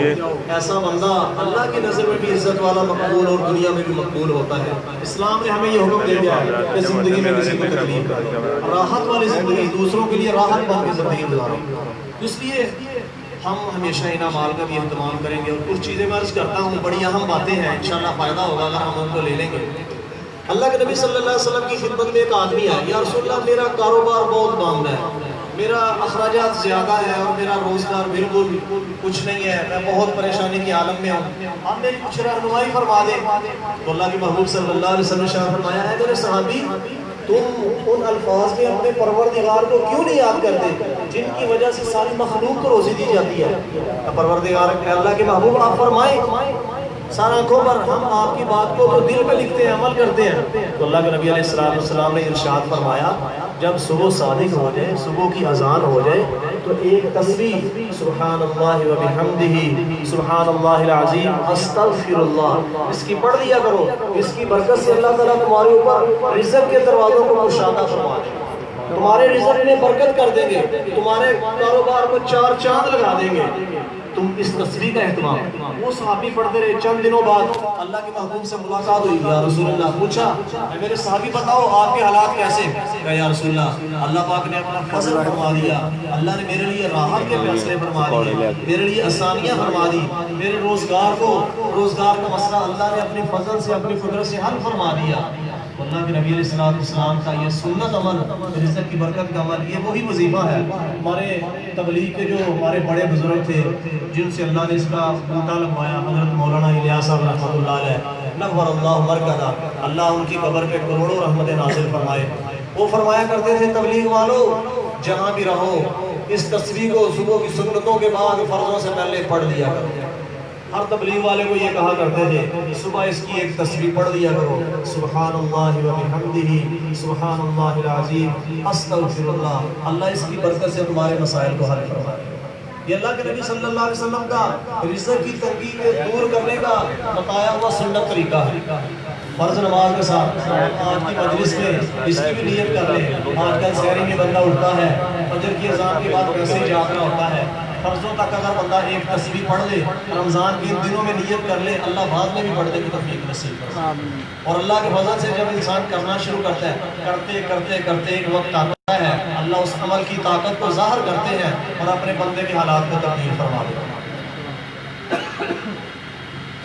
ایسا بندہ اللہ کی نظر میں بھی عزت والا مقبول اور دنیا میں بھی مقبول ہوتا ہے۔ اسلام نے ہمیں یہ حکم دے دیا ہے کہ زندگی میں کسی کو تکلیف کرو، راحت والی زندگی، دوسروں کے لیے راحت بن کی زندگی گزارو۔ اس لیے ہم ہمیشہ ان اعمال کا بھی اہتمام کریں گے، اور کچھ چیزیں میں عرض کرتا ہوں بڑی اہم باتیں ہیں، انشاءاللہ فائدہ ہوگا اگر ہم ان کو لے لیں گے۔ اللہ کے نبی صلی اللہ علیہ وسلم کی خدمت میں ایک آدمی آیا، یا رسول اللہ میرا کاروبار بہت باندھا ہے، میرا اخراجات زیادہ ہے اور میرا روزگار بالکل کچھ نہیں ہے، میں بہت پریشانی کی عالم میں ہوں، آپ میری کچھ رہنمائی فرما دیں۔ تو اللہ کے محبوب صلی اللہ علیہ وسلم نے فرمایا ہے میرے صحابی، تم ان الفاظ میں اپنے پروردگار کو کیوں نہیں یاد کرتے جن کی وجہ سے ساری مخلوق کو روزی دی جاتی ہے؟ پروردگار اللہ کے محبوب آپ فرمائیں، سارا آنکھوں پر ہم آپ کی بات کو تو دل پہ لکھتے ہیں، عمل کرتے ہیں۔ تو اللہ کے نبی علیہ السلام نے ارشاد فرمایا جب صبح صادق ہو جائے، صبح کی اذان ہو جائے تو ایک تسبیح سبحان اللہ و بحمدہ سبحان اللہ العظیم استغفر اللہ اس کی پڑھ لیا کرو، اس کی برکت سے اللہ تعالیٰ تمہارے اوپر رزق کے دروازوں کو کشادہ فرما دے گا، تمہارے رزق میں برکت کر دیں گے، تمہارے کاروبار کو چار چاند لگا دیں گے۔ تم اس تصویر کا اہتمام، وہ صحابی پڑھتے رہے، چند دنوں بعد اللہ کے محبوب سے ملاقات ہوئی، یا رسول اللہ پوچھا میرے صحابی بتاؤ آپ کے حالات کیسے؟ کہا یا رسول اللہ اللہ پاک نے اپنا فضل فرما دیا، اللہ نے میرے لیے راحت کے فیصلے فرما دیے، میرے لیے آسانیاں فرما دی، میرے روزگار کا مسئلہ اللہ نے اپنی فضل سے اپنی قدرت سے حل فرما دیا۔ اللہ کے نبی علیہ السلام کا یہ سنت عمل، رزق کی برکت کا عمل، یہ وہی وظیفہ ہے۔ ہمارے تبلیغ کے جو ہمارے بڑے بزرگ تھے جن سے اللہ نے اس کا بوٹا لگوایا، حضرت مولانا الیاس صاحب رحمۃ اللہ علیہ، نور اللہ مرکزہ، اللہ ان کی قبر پہ کروڑوں رحمت نازل فرمائے۔ وہ فرمایا کرتے تھے تبلیغ والوں جہاں بھی رہو اس تصویر کو صبح کی سنتوں کے بعد فرضوں سے پہلے پڑھ لیا کرو۔ ہر تبلیغ والے کو یہ کہا کرتے تھے صبح اس کی ایک تصویر پڑھ لیا کرو، سبحان اللہ و بحمدہ سبحان اللہ العظیم استغفر اللہ، اللہ اس کی برکت سے تمہارے مسائل کو حل فرما دے۔ یہ اللہ کے نبی صلی اللہ علیہ وسلم کا رزق کی تنگی کو دور کرنے کا بتایا ہوا سنت طریقہ ہے۔ فرض نماز کے ساتھ آج کی مجلس میں اس کی بھی نیت کر لیں۔ آج کل سحری میں بندہ اٹھتا ہے، فجر کی اذان کے بعد ویسے ہی جاگنا ہوتا ہے، فرضوں تک اگر بندہ ایک تصویر پڑھ لے، رمضان کے دنوں میں نیت کر لے، اللہ بعد میں بھی پڑھنے کی توفیق نصیب کرے۔ اور اللہ کے فضل سے جب انسان کرنا شروع کرتا ہے، کرتے کرتے کرتے ایک وقت آتا ہے اللہ اس عمل کی طاقت کو ظاہر کرتے ہیں اور اپنے بندے کے حالات کو تبدیل فرما دیتے ہیں۔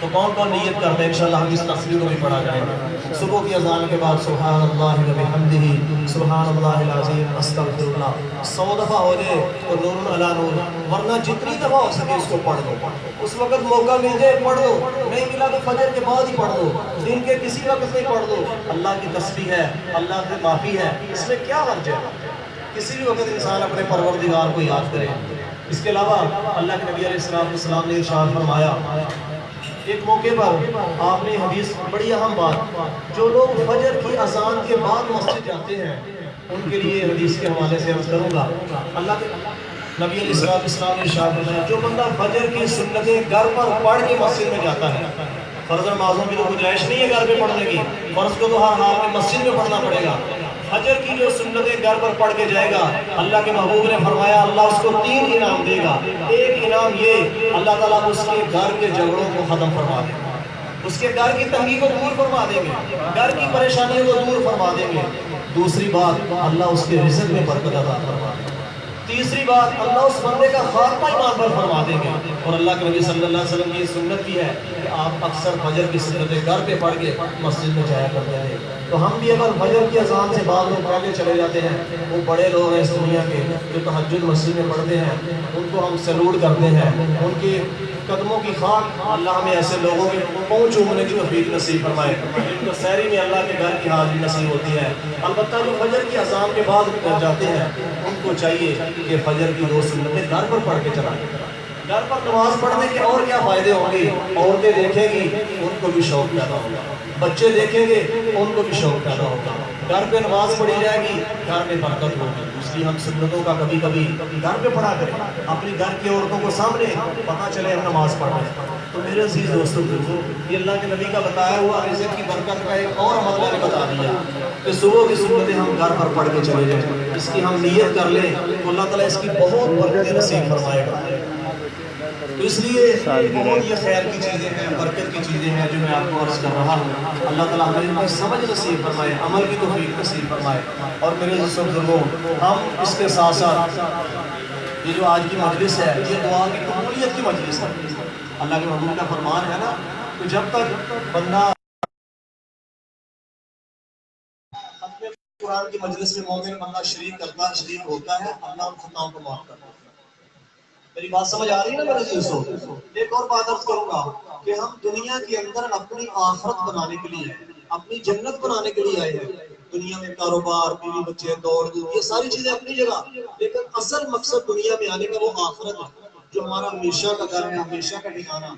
تو کون کون نیت کرتے ہیں انشاءاللہ ہم اس تصویر کو بھی پڑھا جائے گا۔ صبح کی اذان کے بعد سبحان اللہ و بحمدہ سبحان اللہ العظیم استغفر اللہ 100 دفعہ ہو جائے تو نور علی نور، ورنہ جتنی دفعہ ہو سکے اس کو پڑھ دو۔ اس وقت موقع مل جائے پڑھ دو، نہیں ملا تو فجر کے بعد ہی پڑھ دو، دن کے کسی وقت نہیں پڑھ دو۔ اللہ کی تسبیح ہے، اللہ سے معافی ہے، اس میں کیا حرج ہے؟ کسی بھی وقت انسان اپنے پروردگار کو یاد کرے۔ اس کے علاوہ اللہ کے نبی علیہ السلام نے ارشاد فرمایا، ایک موقع پر آپ نے حدیث بڑی اہم بات، جو لوگ فجر کی اذان کے بعد مسجد جاتے ہیں ان کے لیے حدیث کے حوالے سے عرض کروں گا۔ اللہ کے نبی علیہ السلام نے ارشاد فرمایا جو بندہ فجر کی سنتیں گھر پر پڑھ کے مسجد میں جاتا ہے، فرض نمازوں کی تو گنجائش نہیں ہے گھر پہ پڑھنے کی، فرض کو تو ہر حال میں مسجد میں پڑھنا پڑے گا، فجر کی جو سنتیں گھر پر پڑھ کے جائے گا، اللہ کے محبوب نے فرمایا اللہ اس کو 3 انعام دے گا۔ ایک انعام یہ، اللہ تعالیٰ اس کے گھر کے جھگڑوں کو ختم فرما دے گا، اس کے گھر کی تنگی کو دور فرما دیں گے، گھر کی پریشانیوں کو دور فرما دیں گے۔ دوسری بات اللہ اس کے رزق میں برکت عطا فرما دے گا۔ تیسری بات اللہ اس بندے کا خاتمہ ایمان پر فرما دیں گے۔ اور اللہ کے نبی صلی اللہ علیہ وسلم کی سنت بھی ہے کہ آپ اکثر فجر کی سنتیں گھر پہ پڑھ کے مسجد میں جایا کرتے ہیں۔ تو ہم بھی اگر فجر کی اذان سے بعض لوگ پہلے چلے جاتے ہیں، وہ بڑے لوگ ہیں اس دنیا کے جو تہجد مسجد میں پڑھتے ہیں، ان کو ہم سیلوٹ کرتے ہیں، ان کے قدموں کی خاک اللہ ہمیں ایسے لوگوں کے پہنچ چومنے کی توفیق نصیب فرمائے جن کو سحری میں اللہ کے گھر کی حاضری نصیب ہوتی ہے۔ البتہ جو فجر کی اذان کے بعد جاتے ہیں ان کو چاہیے کہ فجر کی 2 سنتیں گھر پر پڑھ کے چلائیں۔ گھر پر نماز پڑھنے کے اور کیا فائدے ہوں گے؟ عورتیں دیکھیں گی ان کو بھی شوق پیدا ہوگا، بچے دیکھیں گے ان کو بھی شوق پیدا ہوگا، گھر پہ نماز پڑھی جائے گی، گھر میں برکت ہوگی۔ اس لیے ہم سنتوں کا کبھی کبھی گھر پہ پڑھا کریں، اپنی گھر کی عورتوں کو سامنے پتہ چلے ہم نماز پڑھ رہے ہیں۔ تو میرے عزیز دوستوں یہ اللہ کے نبی کا بتایا ہوا رزق کی برکت کا ایک اور عمل میں نے بتا دیا کہ صبح کی سنتیں ہم گھر پر پڑھ کے چلے جائیں، اس کی ہم نیت کر لیں تو اللہ تعالیٰ اس کی بہت برکت نصیب فرمائے گا۔ تو اس لیے بہت یہ خیر کی چیزیں ہیں، برکت کی چیزیں ہیں جو میں آپ کو عرض کر رہا ہوں۔ اللہ تعالیٰ ہمیں سمجھ نصیب فرمائے، عمل کی توفیق نصیب فرمائے۔ اور میرے دوستوں بزرگوں، ہم اس کے ساتھ ساتھ یہ جو آج کی مجلس ہے یہ دعا کی قبولیت کی مجلس ہے۔ اللہ کے محبوب کا فرمان ہے نا، تو جب تک بندہ قرآن کی مجلس میں مومن بندہ شریک ہوتا ہے، اللہ ان خطاؤں کو معاف کرتا ہے۔ میری بات سمجھ آ رہی ہے نا میرے دوستوں؟ ایک اور بات عرض کروں گا کہ ہم دنیا کے اندر اپنی آخرت بنانے کے لیے، اپنی جنت بنانے کے لیے آئے ہیں۔ دنیا میں کاروبار، بیوی بچے، دوڑ دھوپ، یہ ساری چیزیں اپنی جگہ، لیکن اصل مقصد دنیا میں آنے کا وہ آخرت ہے جو ہمارا ہمیشہ کا گھر ہے، ہمیشہ کا ٹھکانہ۔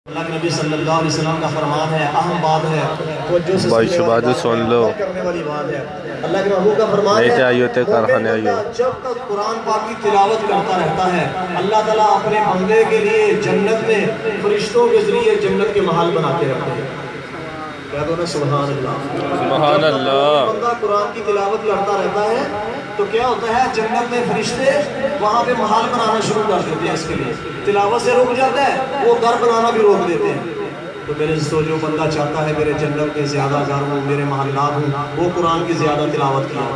اللہ کے نبی صلی اللہ علیہ وسلم کا فرمان ہے، اہم بات ہے، توجہ سے بھائی شباد سن لو، کرنے والی بات ہے۔ اللہ کے محبوب کا فرمان نہیں ہے، تے آئیو تے کارخانے آئیو، جب تک قرآن پاک کی تلاوت کرتا رہتا ہے، اللہ تعالیٰ اپنے بندے کے لیے جنت میں فرشتوں کے ذریعے جنت کے محل بناتے رہتے ہیں۔ کہہ دو نا سبحان اللہ، سبحان اللہ۔ بندہ قرآن کی تلاوت کرتا رہتا ہے تو کیا ہوتا ہے، جنت میں فرشتے وہاں پہ محل بنانا شروع کر دیتے ہیں۔ اس کے لیے تلاوت سے رک جاتا ہے، وہ گھر بنانا بھی روک دیتے ہیں۔ تو میرے دوستو، جو بندہ چاہتا ہے میرے جنت کے زیادہ گھر ہوں، میرے محلات ہوں، وہ قرآن کی زیادہ تلاوت کیا۔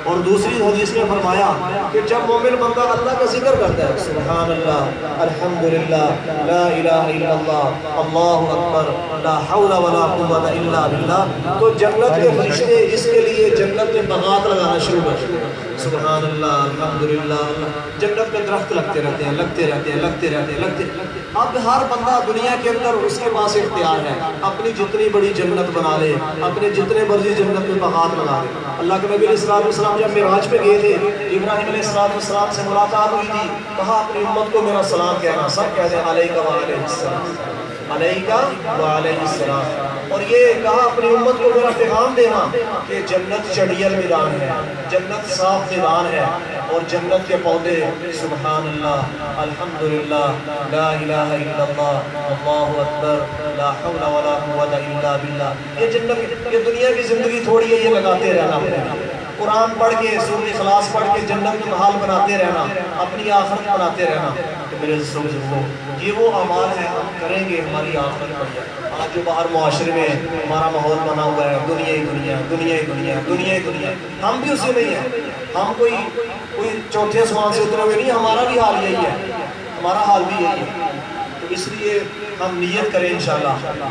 اور دوسری حدیث میں فرمایا کہ جب مومن بندہ اللہ کا ذکر کرتا ہے، سبحان اللہ، الحمدللہ، لا الہ الا اللہ، اللہ اکبر، لا حول ولا قوت الا باللہ، تو جنت کے فرشتے اس کے لیے جنت میں بغات لگانا شروع کر دیتے ہیں۔ سبحان اللہ، الحمدللہ، جنت میں درخت لگتے رہتے ہیں، لگتے رہتے ہیں، لگتے رہتے ہیں، لگتے۔ اب ہر بندہ دنیا کے اندر اس کے پاس اختیار ہے، اپنی جتنی بڑی جنت بنا لے، اپنے جتنے مرضی جنت میں بغات لگا لے۔ اللہ کے نبی علیہ السلام جب معراج پہ گئے تھے، ابراہیم علیہ السلام سے ملاقات ہوئی تھی، کہا اپنی امت کو میرا سلام کہنا، سب کہتے ہیں علیکہ وعلیہ السلام، علیکہ وعلیہ السلام۔ اور یہ کہا اپنی امت کو میرا پیغام دینا کہ جنت چڑیل میدان ہے، جنت صاف میدان ہے، اور جنت کے پودے سبحان اللہ، الحمدللہ، لا الہ الا اللہ، اللہ اکبر، لا حول ولا قوت الا باللہ۔ یہ جنت، یہ دنیا کی زندگی تھوڑی ہے، یہ لگاتے رہنا اپنے قرآن پڑھ کے، سورۃ اخلاص پڑھ کے جنت میں محال بناتے رہنا، اپنی آخرت بناتے رہنا۔ تو میرے دوستوں، یہ وہ اعمال ہیں ہم کریں گے، ہماری آخرت بن جائے۔ آج جو باہر معاشرے میں ہمارا ماحول بنا ہوا ہے، دنیا ہی دنیا، دنیا ہی دنیا، دنیا ہی دنیا، ہم بھی اسی میں ہی ہیں۔ ہم کوئی چوتھے آسمان سے اترے ہوئے نہیں، ہمارا بھی حال یہی ہے، ہمارا حال بھی یہی ہے۔ تو اس لیے ہم نیت کریں انشاءاللہ،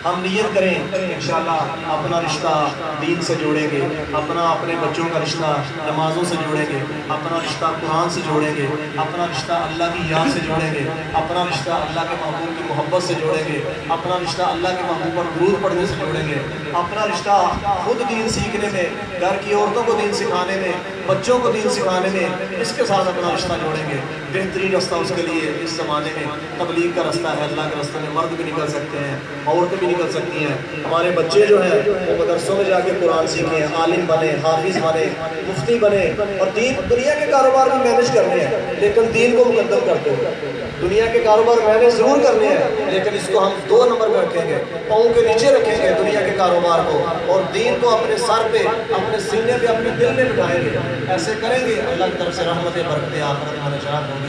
ہم نیت کریں انشاءاللہ اپنا رشتہ دین سے جوڑیں گے، اپنے بچوں کا رشتہ نمازوں سے جوڑیں گے، اپنا رشتہ قرآن سے جوڑیں گے، اپنا رشتہ اللہ کی یاد سے جوڑیں گے، اپنا رشتہ اللہ کے محبوب کی محبت سے جوڑیں گے، اپنا رشتہ اللہ کے محبوب پر درود پڑھنے سے جوڑیں گے، اپنا رشتہ خود دین سیکھنے میں، گھر کی عورتوں کو دین سکھانے میں، بچوں کو دین سکھانے میں، اس کے ساتھ اپنا رشتہ جوڑیں گے۔ بہترین رستہ اس کے لیے اس زمانے میں تبلیغ کا رستہ ہے۔ اللہ کے راستے میں مرد بھی نکل سکتے ہیں، عورتیں بھی نکل سکتی ہیں۔ ہمارے بچے جو ہیں وہ مدرسوں میں جا کے قرآن سیکھیں، عالم بنے، حافظ بنے، مفتی بنے، اور دنیا کے کاروبار بھی مینیج کرنے ہیں، لیکن دین کو مقدم کرتے ہوئے۔ دنیا کے کاروبار مینیج ضرور کرنے ہیں، لیکن اس کو ہم 2 نمبر میں رکھیں گے، پاؤں کے نیچے رکھیں گے دنیا کے کاروبار کو، اور دین کو اپنے سر پہ، اپنے سینے پہ، اپنے دل میں بٹھائیں گے۔ ایسے کریں گے، اللہ کی طرف سے رحمت برکت آخرت میں نجات ہوگی۔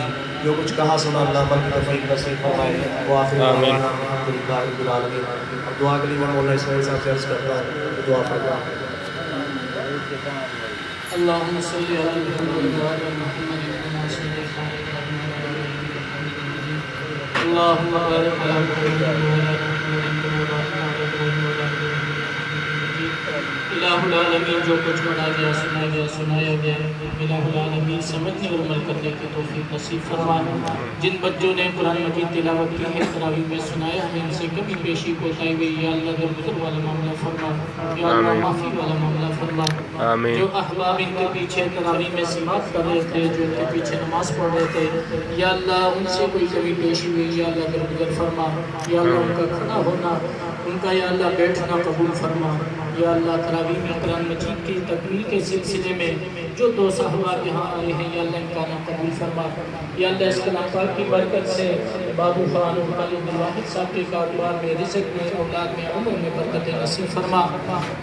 جو کچھ کہا سنا اللہ پر توفیق نصیب فرمائے۔ وآخر دعوانا الحمدللہ رب العالمین۔ اب دعا کے لیے میں مولانا اسماعیل صاحب سے عرض کرتا ہوں، دعا فرمائیں۔ اللهم صل على محمد وعلى محمد كما صليت على ابراهيم اللهم بارك على محمد وعلى محمد كما باركت على ابراهيم وعلى الہ العالمین، جو کچھ پڑھا گیا، سنایا گیا، الہ العالمین سمجھنے اور عمل کرنے کی توفیق نصیب فرما۔ جن بچوں نے قرآن مجید تلاوت کی ہے، تراویح میں سنایا ہے، ان سے کمی پیشی کوتاہی ہوئی، یا اللہ درگزر والا معاملہ فرما، یا اللہ معافی والا معاملہ فرما۔ جو احباب ان کے پیچھے تراویح میں سماعت کر رہے تھے، جو ان کے پیچھے نماز پڑھ رہے تھے، یا اللہ ان سے کوئی کمی پیشی ہوئی، یا اللہ درگزر فرما، یا اللہ ان کا کھڑا ہونا، ان کا یا اللہ بیٹھنا قبول فرما، یا اللہ تراویح تراویح میں قرآن مجید کی تکمیل کے سلسلے میں جو 2 صحابہ یہاں آئے ہیں یا اللہ ان کا نام قبول فرما. یا اللہ اس کلام پاک کی برکت سے بابو خان اور خالد بن واحد صاحب کے کاروبار میں، رزق میں، اولاد میں، عمر میں برکت نصیب فرما.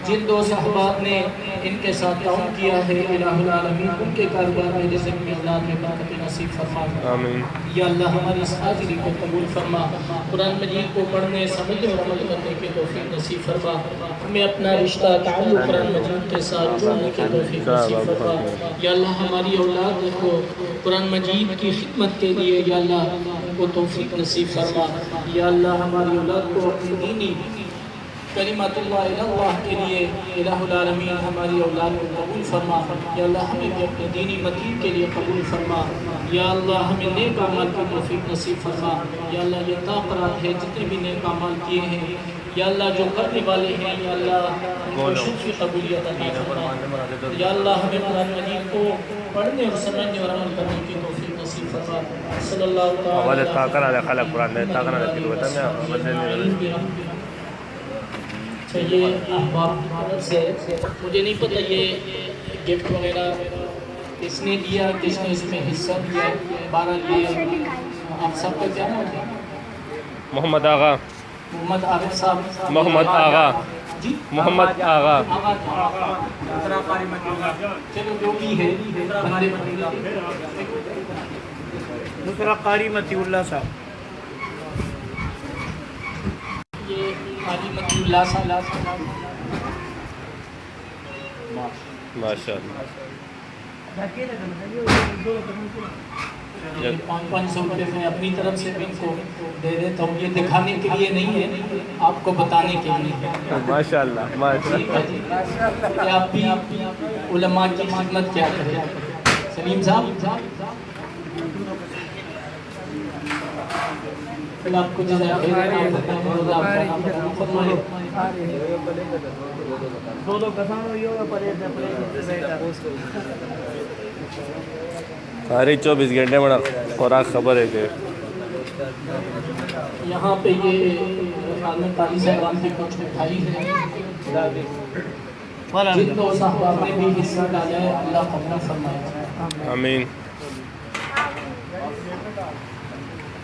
جن 2 صحابات نے ان کے ساتھ تعاون کیا ہے الہ العالمین ان کے کاروبار میں، رزق میں، اولاد میں برکت نصیب فرما. آمین. یا اللہ ہماری اس حاضری کو قبول فرما. قرآن مجید کو پڑھنے، سمجھنے اور عمل کرنے کی توفیق نصیب فرما. ہمیں اپنا رشتہ تعلق قرآن مجید کے ساتھ جوڑنے کی توفیق نصیب فرما. یا اللہ ہماری اولاد کو قرآن مجید کی خدمت کے لیے یا اللہ کو توفیق نصیب فرما. یا اللہ ہماری اولاد کو اپنی دینی کلمات اللہ کے لیے الہ العالمین ہماری اولاد کو قبول فرما. یا اللہ ہمیں بھی اپنے دینی مدین کے لیے قبول فرما. یا اللہ ہمیں نیک اعمال کی توفیق نصیب فرما. یا اللہ یہ تاقرات ہے جتنے بھی نیک اعمال کیے ہیں یا اللہ جو کرنے والے ہیں یا اللہ ان کو شرف کی قبولیت عطا فرما. یا اللہ ہمیں قرآن مجید کو پڑھنے اور سمجھنے اور عمل کرنے کی توفیق نصیب فرما. صلی اللہ آواز تعالی تاکر علی خلق قرآن نے تاکر علی کلوتا میں آواز یہ احباب کی طرف سے مجھے نہیں پتہ یہ گفٹ وغیرہ کس نے دیا، کس نے اس میں حصہ دیا. 12 یہ آپ سب کا کیا نام ہے؟ محمد آغا. محمد عارف صاحب. محمد آغا. جی محمد آغا. چلو جو بھی ہے دوسرا قاری متی اللہ صاحب. یہ قاری متی اللہ صاحب ماشاء اللہ. 500 روپے میں اپنی طرف سے بھی ان کو دے دیتا ہوں. یہ دکھانے کے لیے نہیں ہے، آپ کو بتانے کے لیے. ماشاء اللہ. ماشاء اللہ. کہ آپ بھی علماء کی خدمت کیا کریں. سلیم صاحب آپ کو جزا خیر ساری 24 گھنٹے بڑا خوراک خبر ہے کہ یہاں پہ یہ خانہ قاری صاحبان کی کچھ مٹھائی ہے. جن 2 صاحبان نے بھی حصہ ڈالا ہے اللہ قبول فرمائے. آمین.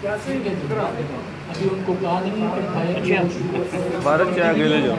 ابھی ان کو کہا نہیں کہ کھائے بھارت سے آگے لے جاؤ.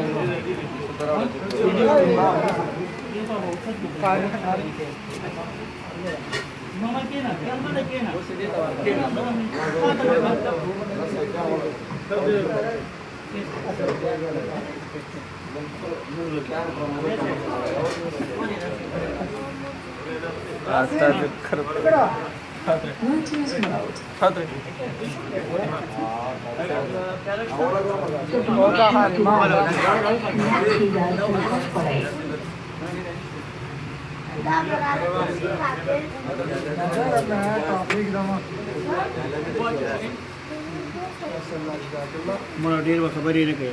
મને ઢેર ખબર એ કે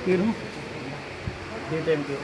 કેનું જે ટાઈમ કે